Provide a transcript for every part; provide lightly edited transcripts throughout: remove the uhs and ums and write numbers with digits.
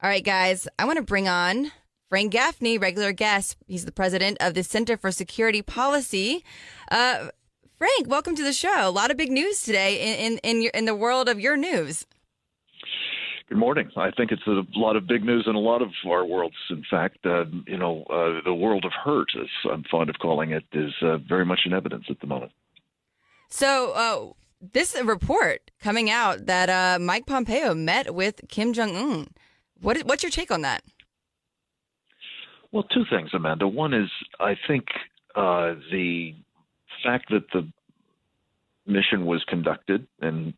All right, guys, I want to bring on Frank Gaffney, regular guest. He's the president of the Center for Security Policy. Frank, welcome to the show. A lot of big news today in the world of your news. Good morning. I think it's a lot of big news in a lot of our worlds. In fact, the world of hurt, as I'm fond of calling it, is very much in evidence at the moment. So this report coming out that Mike Pompeo met with Kim Jong-un. What's your take on that? Well, two things, Amanda. One is, I think the fact that the mission was conducted in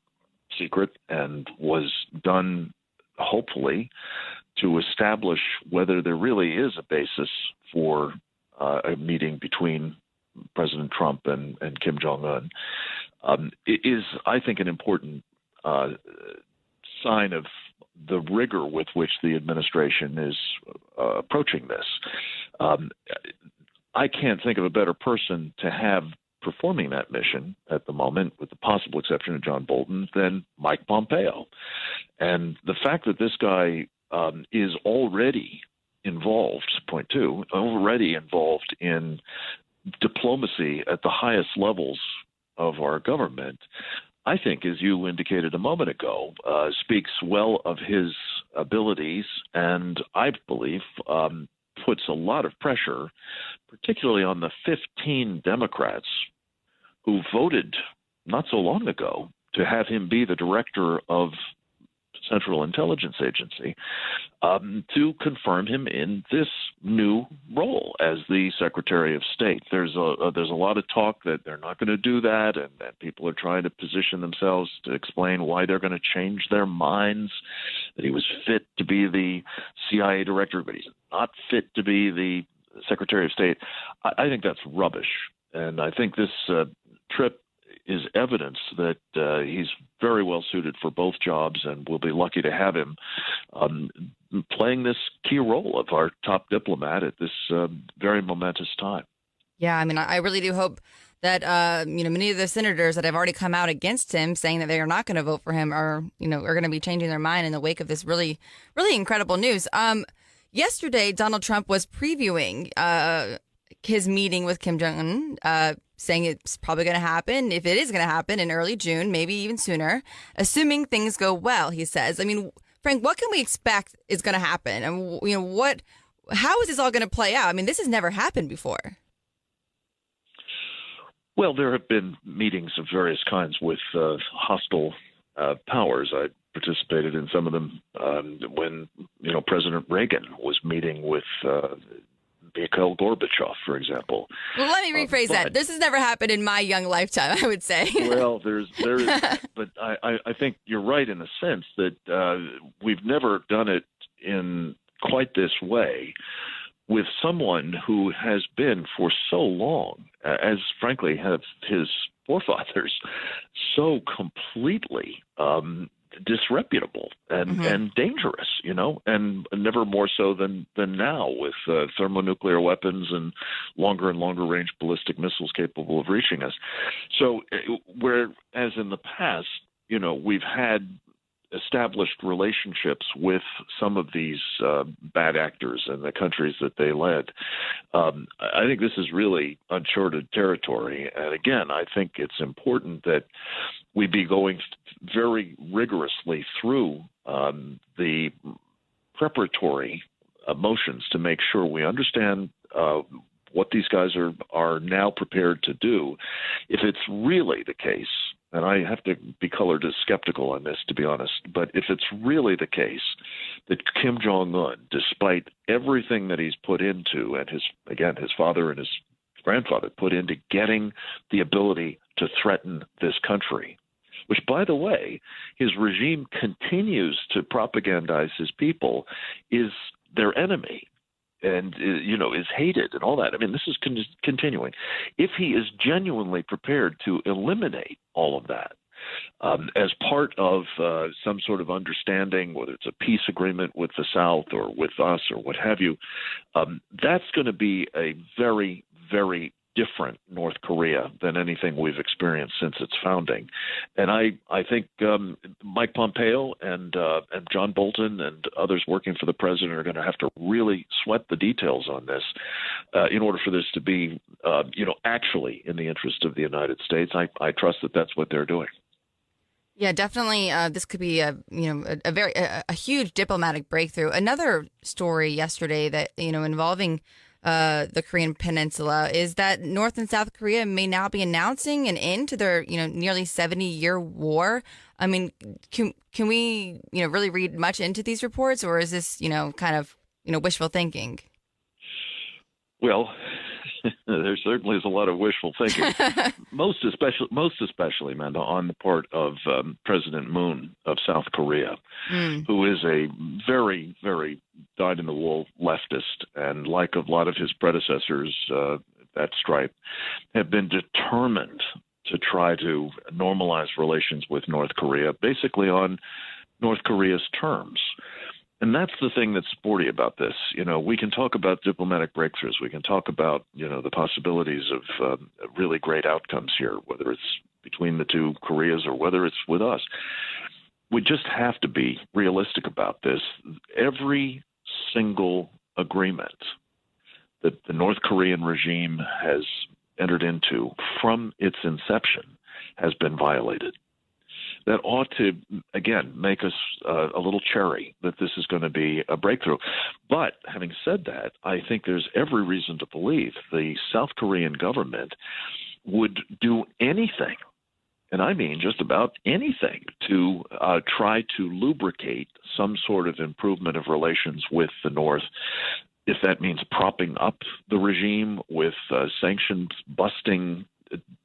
secret and was done, hopefully, to establish whether there really is a basis for a meeting between President Trump and Kim Jong-un, is, I think, an important sign of the rigor with which the administration is approaching this. I can't think of a better person to have performing that mission at the moment, with the possible exception of John Bolton, than Mike Pompeo. And the fact that this guy is already involved, point two, already involved in diplomacy at the highest levels of our government, I think, as you indicated a moment ago, speaks well of his abilities, and I believe puts a lot of pressure, particularly on the 15 Democrats who voted not so long ago to have him be the director of Central Intelligence Agency, to confirm him in this new role as the Secretary of State. There's a lot of talk that they're not going to do that, and that people are trying to position themselves to explain why they're going to change their minds, that he was fit to be the CIA director, but he's not fit to be the Secretary of State. I think that's rubbish, and I think this trip is evidence that he's very well suited for both jobs, and we'll be lucky to have him playing this key role of our top diplomat at this very momentous time. Yeah, I mean, I really do hope that many of the senators that have already come out against him, saying that they are not going to vote for him, are going to be changing their mind in the wake of this really, really incredible news. Yesterday, Donald Trump was previewing his meeting with Kim Jong-un, saying it's probably going to happen, if it is going to happen, in early June, maybe even sooner, assuming things go well, he says. I mean, Frank, what can we expect is going to happen? And, how is this all going to play out? I mean, this has never happened before. Well, there have been meetings of various kinds with hostile powers. I participated in some of them when, President Reagan was meeting with Mikhail Gorbachev, for example. Well, let me rephrase that. This has never happened in my young lifetime, I would say. Well, there is, but I think you're right in the sense that we've never done it in quite this way with someone who has been for so long, as frankly have his forefathers, so completely disreputable and dangerous, and never more so than now with thermonuclear weapons and longer range ballistic missiles capable of reaching us. So whereas in the past, we've had established relationships with some of these bad actors and the countries that they led, I think this is really uncharted territory. And again, I think it's important that we be going very rigorously through the preparatory motions to make sure we understand what these guys are now prepared to do. If it's really the case, and I have to be colored as skeptical on this, to be honest, but if it's really the case that Kim Jong-un, despite everything that he's put into, and his father and his grandfather put into getting the ability to threaten this country, which, by the way, his regime continues to propagandize his people, is their enemy and, is hated and all that. I mean, this is continuing. If he is genuinely prepared to eliminate all of that as part of some sort of understanding, whether it's a peace agreement with the South or with us or what have you, that's going to be a very, very different North Korea than anything we've experienced since its founding. And I think Mike Pompeo and John Bolton and others working for the president are going to have to really sweat the details on this in order for this to be, actually in the interest of the United States. I trust that that's what they're doing. Yeah, definitely. This could be a huge diplomatic breakthrough. Another story yesterday that involving the Korean Peninsula is that North and South Korea may now be announcing an end to their nearly 70-year war. I mean, can we really read much into these reports, or is this kind of wishful thinking? Well, there certainly is a lot of wishful thinking, most especially, Amanda, on the part of President Moon of South Korea, who is a very, very dyed-in-the-wool leftist, and like a lot of his predecessors, that stripe, have been determined to try to normalize relations with North Korea, basically on North Korea's terms. And that's the thing that's sporty about this. We can talk about diplomatic breakthroughs. We can talk about, the possibilities of really great outcomes here, whether it's between the two Koreas or whether it's with us. We just have to be realistic about this. Every single agreement that the North Korean regime has entered into from its inception has been violated. That ought to, again, make us a little chary that this is going to be a breakthrough. But having said that, I think there's every reason to believe the South Korean government would do anything, and I mean just about anything, to try to lubricate some sort of improvement of relations with the North. If that means propping up the regime with sanctions busting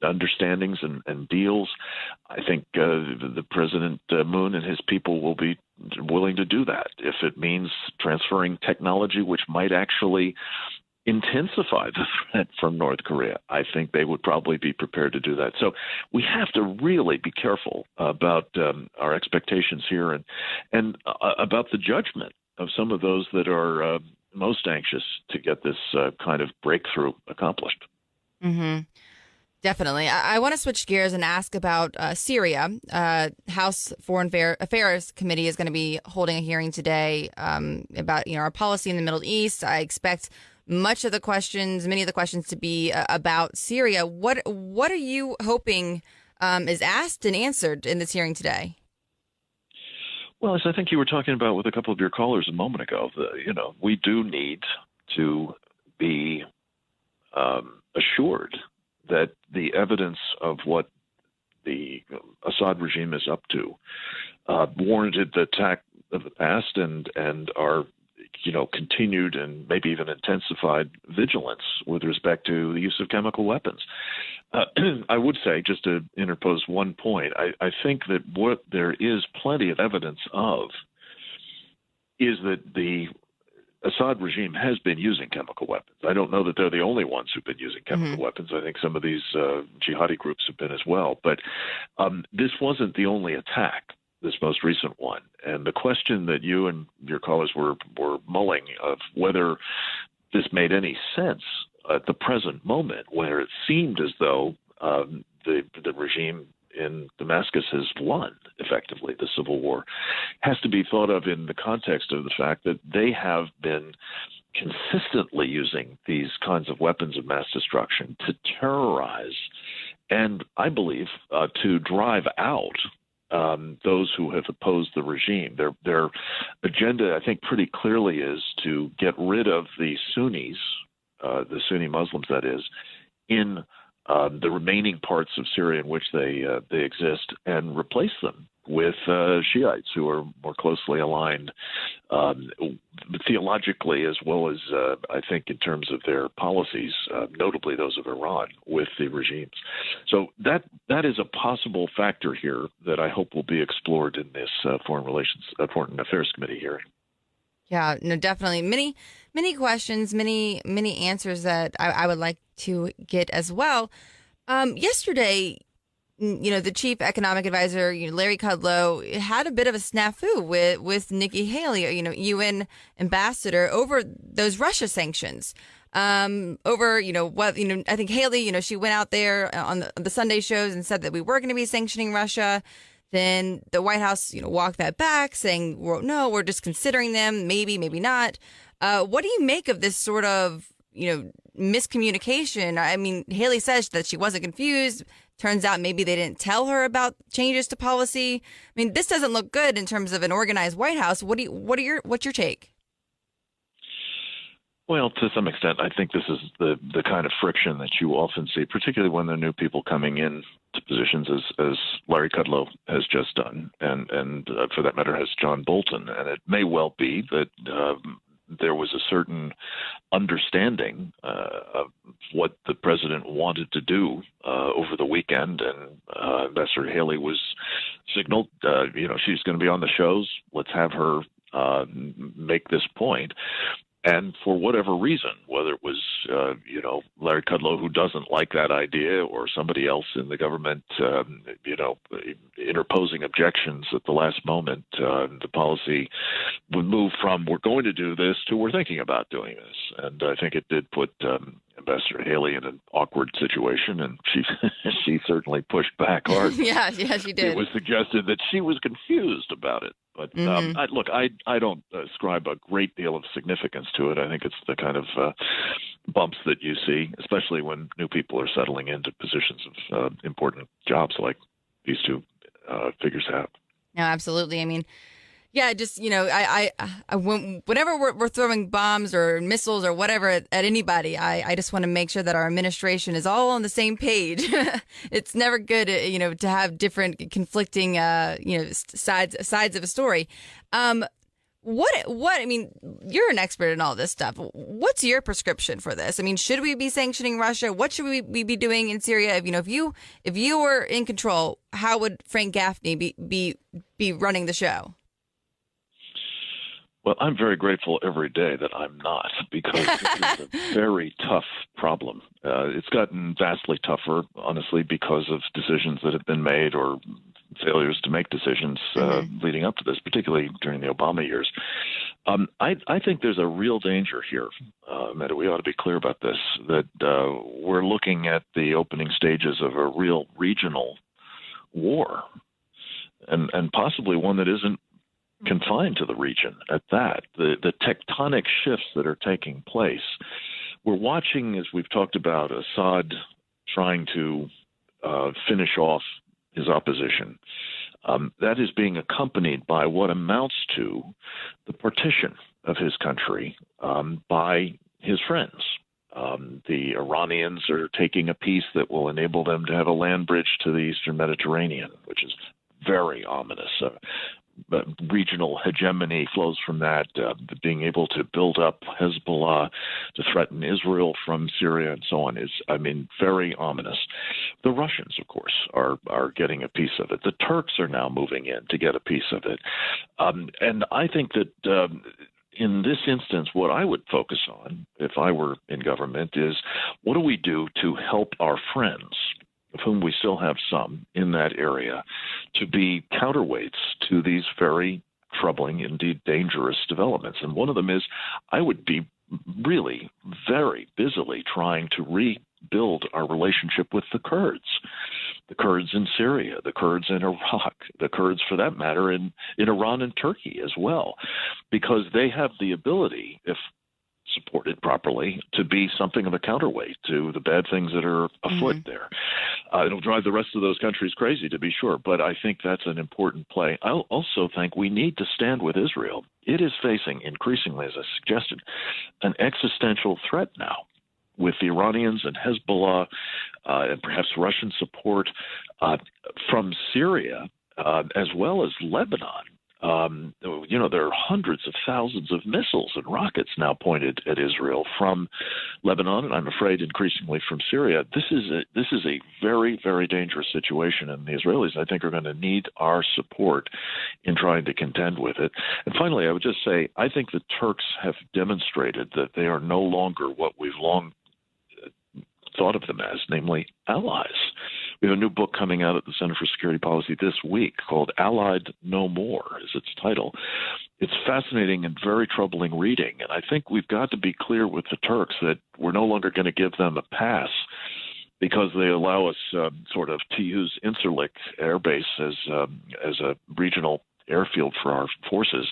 understandings and deals, I think the President Moon and his people will be willing to do that. If it means transferring technology which might actually intensify the threat from North Korea, I think they would probably be prepared to do that. So we have to really be careful about our expectations here and about the judgment of some of those that are most anxious to get this kind of breakthrough accomplished. Mm-hmm. Definitely. I want to switch gears and ask about Syria. House Foreign Affairs Committee is going to be holding a hearing today about our policy in the Middle East. I expect many of the questions to be about Syria. What are you hoping is asked and answered in this hearing today? Well, as I think you were talking about with a couple of your callers a moment ago, we do need to be assured that the evidence of what the Assad regime is up to warranted the attack of the past and are continued and maybe even intensified vigilance with respect to the use of chemical weapons. I would say, just to interpose one point, I think that what there is plenty of evidence of is that the Assad regime has been using chemical weapons. I don't know that they're the only ones who've been using chemical weapons. I think some of these jihadi groups have been as well. But this wasn't the only attack, this most recent one. And the question that you and your callers were mulling of whether this made any sense at the present moment, where it seemed as though the regime in Damascus has won, effectively, the civil war, has to be thought of in the context of the fact that they have been consistently using these kinds of weapons of mass destruction to terrorize and, I believe, to drive out those who have opposed the regime. Their agenda, I think, pretty clearly is to get rid of the Sunnis, the Sunni Muslims, that is, in the remaining parts of Syria in which they exist, and replace them with Shiites who are more closely aligned theologically, as well as I think in terms of their policies, notably those of Iran, with the regimes. So that is a possible factor here that I hope will be explored in this Foreign Affairs Committee hearing. Yeah, no, definitely. Many questions, many answers that I would like to get as well. Yesterday, the chief economic advisor, Larry Kudlow, had a bit of a snafu with Nikki Haley, UN ambassador, over those Russia sanctions. over, I think Haley, she went out there on the Sunday shows and said that we were going to be sanctioning Russia. Then the White House, walked that back, saying, well, no, we're just considering them, maybe, maybe not. What do you make of this sort of, miscommunication? I mean, Haley says that she wasn't confused. Turns out maybe they didn't tell her about changes to policy. I mean, this doesn't look good in terms of an organized White House. What's your take? Well, to some extent, I think this is the kind of friction that you often see, particularly when there are new people coming in to positions, as Larry Kudlow has just done, and for that matter, has John Bolton. And it may well be that there was a certain understanding of what the president wanted to do over the weekend, and Ambassador Haley was signaled, she's going to be on the shows. Let's have her make this point. And for whatever reason, whether it was, Larry Kudlow, who doesn't like that idea, or somebody else in the government, interposing objections at the last moment, the policy would move from we're going to do this to we're thinking about doing this. And I think it did put Ambassador Haley in an awkward situation, and she certainly pushed back hard. yeah, she did. It was suggested that she was confused about it. But I don't ascribe a great deal of significance to it. I think it's the kind of bumps that you see, especially when new people are settling into positions of important jobs like these two figures have. No, absolutely. I mean, yeah, just, whenever we're throwing bombs or missiles or whatever at anybody, I just want to make sure that our administration is all on the same page. It's never good, to have different conflicting, sides of a story. I mean, you're an expert in all this stuff. What's your prescription for this? I mean, should we be sanctioning Russia? What should we be doing in Syria? If you were in control, how would Frank Gaffney be running the show? Well, I'm very grateful every day that I'm not, because this is a very tough problem. It's gotten vastly tougher, honestly, because of decisions that have been made or failures to make decisions leading up to this, particularly during the Obama years. I think there's a real danger here, Meta. We ought to be clear about this, that we're looking at the opening stages of a real regional war, and possibly one that isn't confined to the region at that. The tectonic shifts that are taking place. We're watching, as we've talked about, Assad trying to finish off his opposition. That is being accompanied by what amounts to the partition of his country by his friends. The Iranians are taking a piece that will enable them to have a land bridge to the Eastern Mediterranean, which is very ominous. Regional hegemony flows from that, being able to build up Hezbollah to threaten Israel from Syria and so on is, very ominous. The Russians, of course, are getting a piece of it. The Turks are now moving in to get a piece of it. And I think that in this instance, what I would focus on, if I were in government, is what do we do to help our friends, of whom we still have some in that area, to be counterweights to these very troubling, indeed dangerous developments. And one of them is I would be really very busily trying to rebuild our relationship with the Kurds in Syria, the Kurds in Iraq, the Kurds, for that matter, in Iran and Turkey as well, because they have the ability, if supported properly, to be something of a counterweight to the bad things that are afoot there. It'll drive the rest of those countries crazy, to be sure, but I think that's an important play. I also think we need to stand with Israel. It is facing increasingly, as I suggested, an existential threat now with the Iranians and Hezbollah and perhaps Russian support from Syria as well as Lebanon. There are hundreds of thousands of missiles and rockets now pointed at Israel from Lebanon, and I'm afraid increasingly from Syria. This is a very, very dangerous situation, and the Israelis, I think, are going to need our support in trying to contend with it. And finally, I would just say, I think the Turks have demonstrated that they are no longer what we've long thought of them as, namely allies. We have a new book coming out at the Center for Security Policy this week called Allied No More is its title. It's fascinating and very troubling reading. And I think we've got to be clear with the Turks that we're no longer going to give them a pass because they allow us sort of to use Incirlik Air Base as a regional airfield for our forces,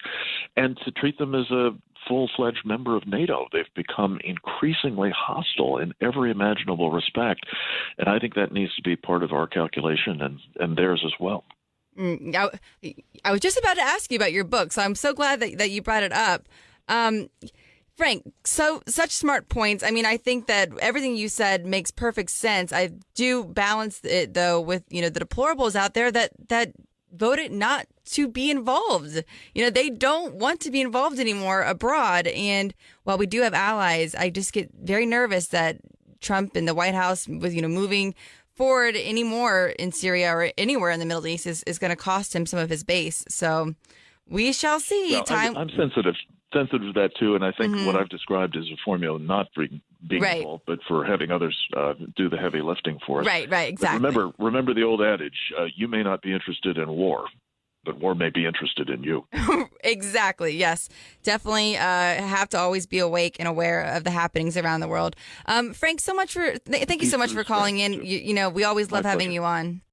and to treat them as a full-fledged member of NATO. They've become increasingly hostile in every imaginable respect, and I think that needs to be part of our calculation and theirs as well. I was just about to ask you about your book, so I'm so glad that you brought it up. Frank, such smart points. I mean, I think that everything you said makes perfect sense. I do balance it, though, with, the deplorables out there that voted not to be involved. They don't want to be involved anymore abroad. And while we do have allies, I just get very nervous that Trump and the White House with, moving forward anymore in Syria or anywhere in the Middle East is going to cost him some of his base. So we shall see. Well, I'm sensitive to that too, and I think what I've described is a formula not for being involved, but for having others do the heavy lifting for us. Right, exactly. But remember the old adage: you may not be interested in war, but war may be interested in you. Exactly. Yes, definitely have to always be awake and aware of the happenings around the world. Frank, thank you so much for calling in. We always love having you on.